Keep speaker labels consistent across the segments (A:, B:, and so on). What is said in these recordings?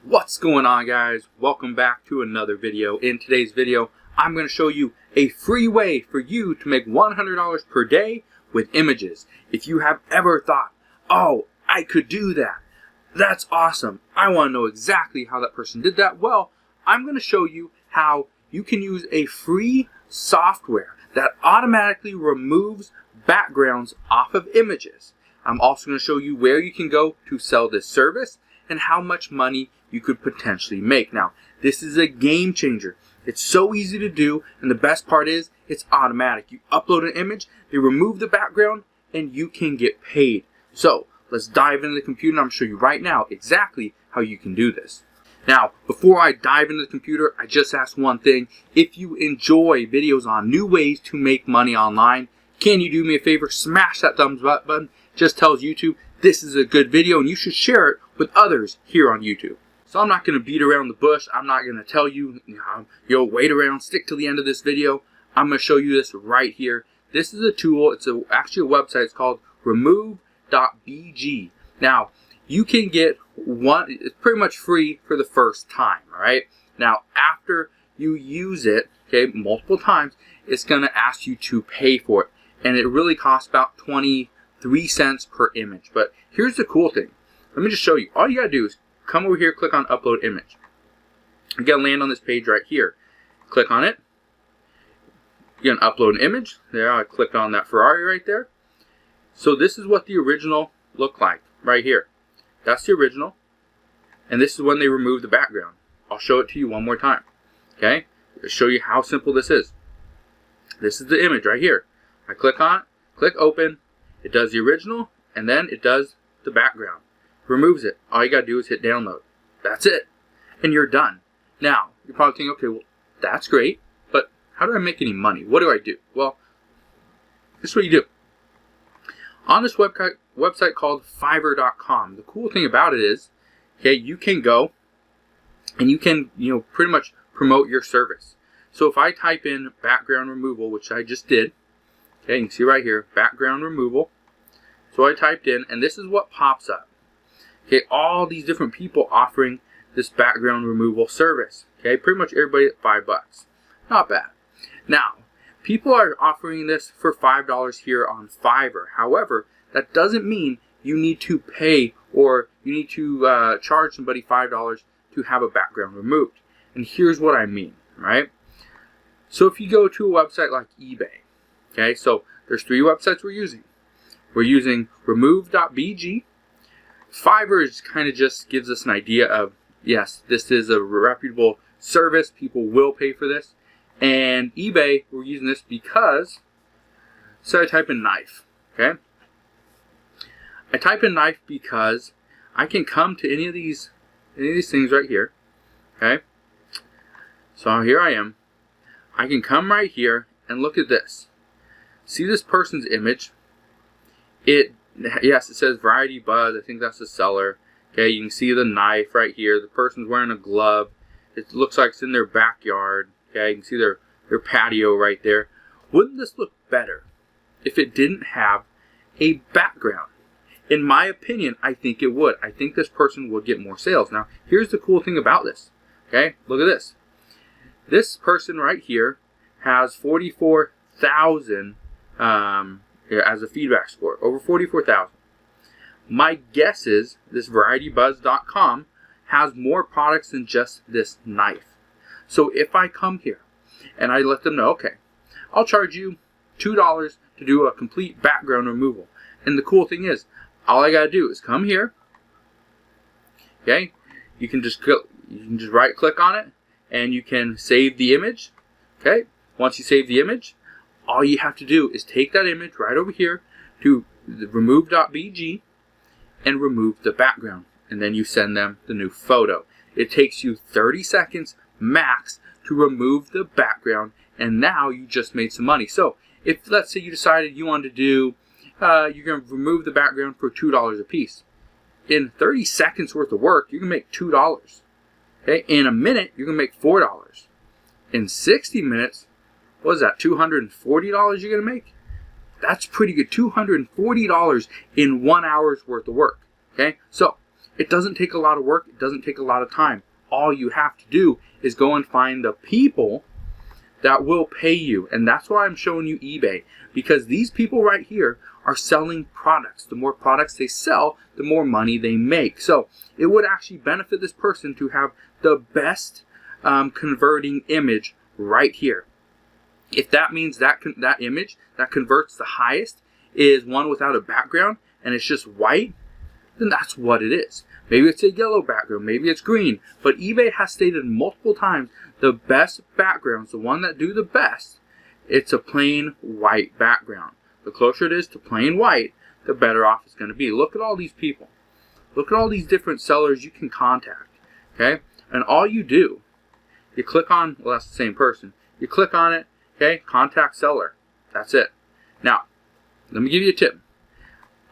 A: What's going on, guys? Welcome back to another video. In today's video, I'm going to show you a free way for you to make $100 per day with images. If you have ever thought, oh, I could do that, that's awesome, I want to know exactly how that person did that, well, I'm going to show you how you can use a free software that automatically removes backgrounds off of images. I'm also going to show you where you can go to sell this service and how much money you could potentially make. Now, this is a game changer. It's so easy to do, and the best part is it's automatic. You upload an image, they remove the background, and you can get paid. So let's dive into the computer, and I'm going to show you right now exactly how you can do this. Now, before I dive into the computer, I just ask one thing. If you enjoy videos on new ways to make money online, can you do me a favor? Smash that thumbs up button. Just tells YouTube this is a good video and you should share it with others here on YouTube. So I'm not going to beat around the bush. I'm not going to tell you, wait around, stick to the end of this video. I'm going to show you this right here. This is a tool. It's actually a website. It's called remove.bg. Now, you can get one. It's pretty much free for the first time, all right? Now, after you use it, okay, multiple times, it's going to ask you to pay for it. And it really costs about 23 cents per image. But here's the cool thing. Let me just show you. All you got to do is come over here, click on Upload Image. You're going to land on this page right here. Click on it. You're going to upload an image. There, I clicked on that Ferrari right there. So this is what the original looked like right here. That's the original. And this is when they removed the background. I'll show it to you one more time. Okay? I'll show you how simple this is. This is the image right here. I click on it, click open. It does the original, and then it does the background. Removes it. All you got to do is hit download. That's it. And you're done. Now, you're probably thinking, okay, well, that's great, but how do I make any money? What do I do? Well, this is what you do. On this website called Fiverr.com, the cool thing about it is, okay, you can go and you can, pretty much promote your service. So if I type in background removal, which I just did, okay, you can see right here, background removal. So I typed in, and this is what pops up. Okay, all these different people offering this background removal service. Okay, pretty much everybody at $5. Not bad. Now, people are offering this for $5 here on Fiverr. However, that doesn't mean you need to pay or you need to charge somebody $5 to have a background removed. And here's what I mean, right? So if you go to a website like eBay, okay, so there's 3 websites we're using. We're using remove.bg. Fiverr kind of just gives us an idea of, yes, this is a reputable service. People will pay for this. And eBay, we're using this because, so I type in knife, okay? I type in knife because I can come to any of these things right here, okay? So here I am. I can come right here and look at this. See this person's image? Yes, it says Variety Buzz. I think that's the seller. Okay, you can see the knife right here. The person's wearing a glove. It looks like it's in their backyard. Okay, you can see their patio right there. Wouldn't this look better if it didn't have a background? In my opinion, I think it would. I think this person would get more sales. Now, here's the cool thing about this. Okay, look at this. This person right here has 44,000 as a feedback score, over 44,000. My guess is this VarietyBuzz.com has more products than just this knife. So if I come here and I let them know, okay, I'll charge you $2 to do a complete background removal. And the cool thing is, all I gotta do is come here. Okay, you can just right click on it and you can save the image. Okay, once you save the image, all you have to do is take that image right over here to the remove.bg and remove the background. And then you send them the new photo. It takes you 30 seconds max to remove the background, and now you just made some money. So if, let's say, you decided you wanted to do, you're going to remove the background for $2 a piece. In 30 seconds worth of work, you can make $2. Okay? In a minute, you're going to make $4. In 60 minutes, what is that, $240 you're going to make? That's pretty good. $240 in 1 hour's worth of work. Okay? So, It doesn't take a lot of work. It doesn't take a lot of time. All you have to do is go and find the people that will pay you. And that's why I'm showing you eBay, because these people right here are selling products. The more products they sell, the more money they make. So it would actually benefit this person to have the best converting image right here. If that means that that image that converts the highest is one without a background and it's just white, then that's what it is. Maybe it's a yellow background, maybe it's green, but eBay has stated multiple times the best backgrounds, the one that do the best, it's a plain white background. The closer it is to plain white, the better off it's going to be. Look at all these people. Look at all these different sellers you can contact, okay? And all you do, you click on, well, that's the same person. You click on it, okay, contact seller. That's it. Now, let me give you a tip.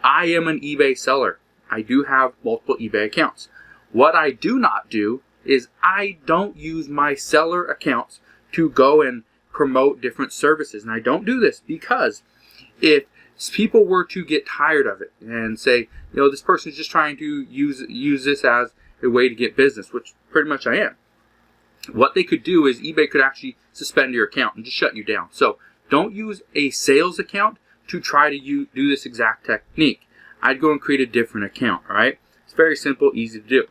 A: I am an eBay seller. I do have multiple eBay accounts. What I do not do is I don't use my seller accounts to go and promote different services. And I don't do this because if people were to get tired of it and say, you know, this person is just trying to use this as a way to get business, which pretty much I am. What they could do is eBay could actually suspend your account and just shut you down. So don't use a sales account to try to do this exact technique. I'd go and create a different account, all right? It's very simple, easy to do.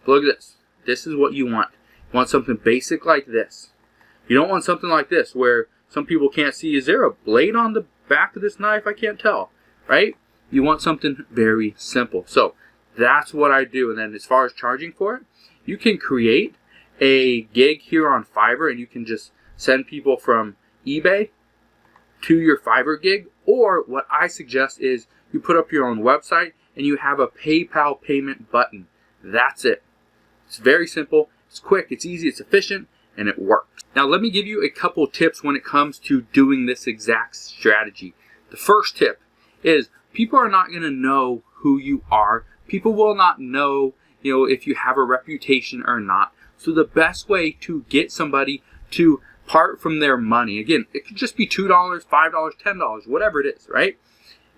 A: But look at this. This is what you want. You want something basic like this. You don't want something like this where some people can't see. Is there a blade on the back of this knife? I can't tell, right? You want something very simple. So that's what I do. And then as far as charging for it, you can create a gig here on Fiverr and you can just send people from eBay to your Fiverr gig. Or what I suggest is you put up your own website and you have a PayPal payment button. That's it. It's very simple, it's quick, it's easy, it's efficient, and it works. Now let me give you a couple tips when it comes to doing this exact strategy. The first tip is people are not going to know who you are. People will not know, if you have a reputation or not. So the best way to get somebody to part from their money, again, it could just be $2, $5, $10, whatever it is, right?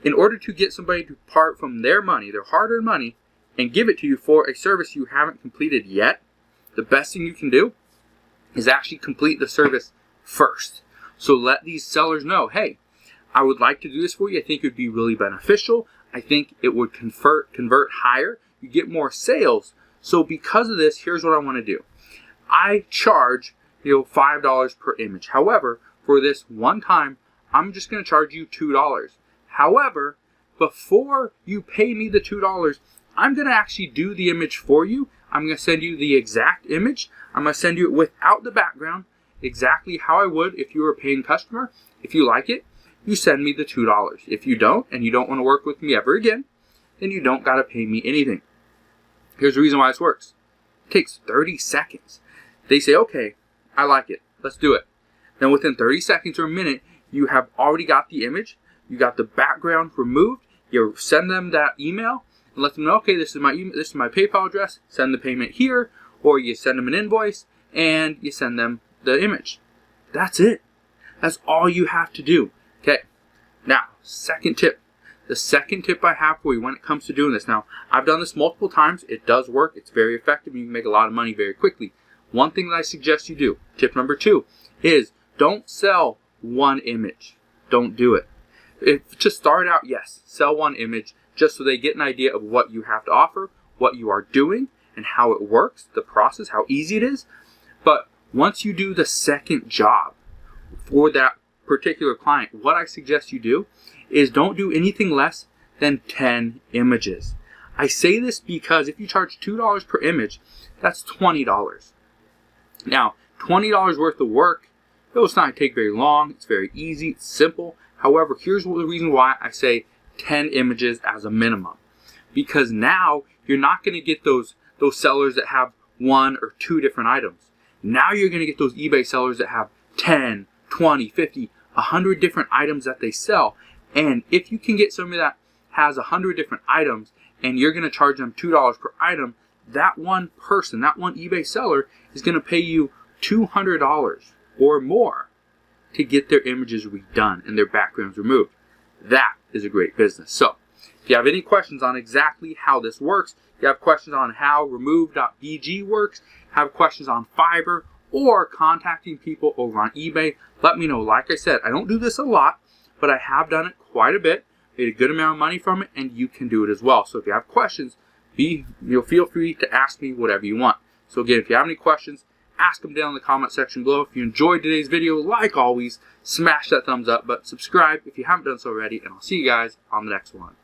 A: In order to get somebody to part from their money, their hard-earned money, and give it to you for a service you haven't completed yet, the best thing you can do is actually complete the service first. So let these sellers know, hey, I would like to do this for you. I think it would be really beneficial. I think it would convert higher. You get more sales. So because of this, here's what I want to do. I charge $5 per image. However, for this one time, I'm just going to charge you $2. However, before you pay me the $2, I'm going to actually do the image for you. I'm going to send you the exact image. I'm going to send you it without the background, exactly how I would if you were a paying customer. If you like it, you send me the $2. If you don't, and you don't want to work with me ever again, then you don't got to pay me anything. Here's the reason why this works. It takes 30 seconds. They say, okay, I like it. Let's do it. Then within 30 seconds or a minute, you have already got the image. You got the background removed. You send them that email and let them know, okay, this is my email, this is my PayPal address. Send the payment here, or you send them an invoice and you send them the image. That's it. That's all you have to do. Okay. Now, second tip. The second tip I have for you when it comes to doing this. Now, I've done this multiple times. It does work. It's very effective. You can make a lot of money very quickly. One thing that I suggest you do, tip number 2, is don't sell one image. Don't do it. To start out, yes, sell one image just so they get an idea of what you have to offer, what you are doing, and how it works, the process, how easy it is. But once you do the second job for that particular client, what I suggest you do is don't do anything less than 10 images. I say this because if you charge $2 per image, that's $20. Now, $20 worth of work, it's not going to take very long. It's very easy. It's simple. However, here's the reason why I say 10 images as a minimum. Because now you're not going to get those sellers that have 1 or 2 different items. Now you're going to get those eBay sellers that have 10, 20, 50, 100 different items that they sell. And if you can get somebody that has 100 different items and you're going to charge them $2 per item, that one person, that one eBay seller is going to pay you $200 or more to get their images redone and their backgrounds removed. That is a great business. So, if you have any questions on exactly how this works, if you have questions on how remove.bg works, have questions on Fiverr, or contacting people over on eBay, let me know. Like I said, I don't do this a lot, but I have done it quite a bit, made a good amount of money from it, and you can do it as well. So if you have questions, feel free to ask me whatever you want. So again, if you have any questions, ask them down in the comment section below. If you enjoyed today's video, like always, smash that thumbs up, but subscribe if you haven't done so already, and I'll see you guys on the next one.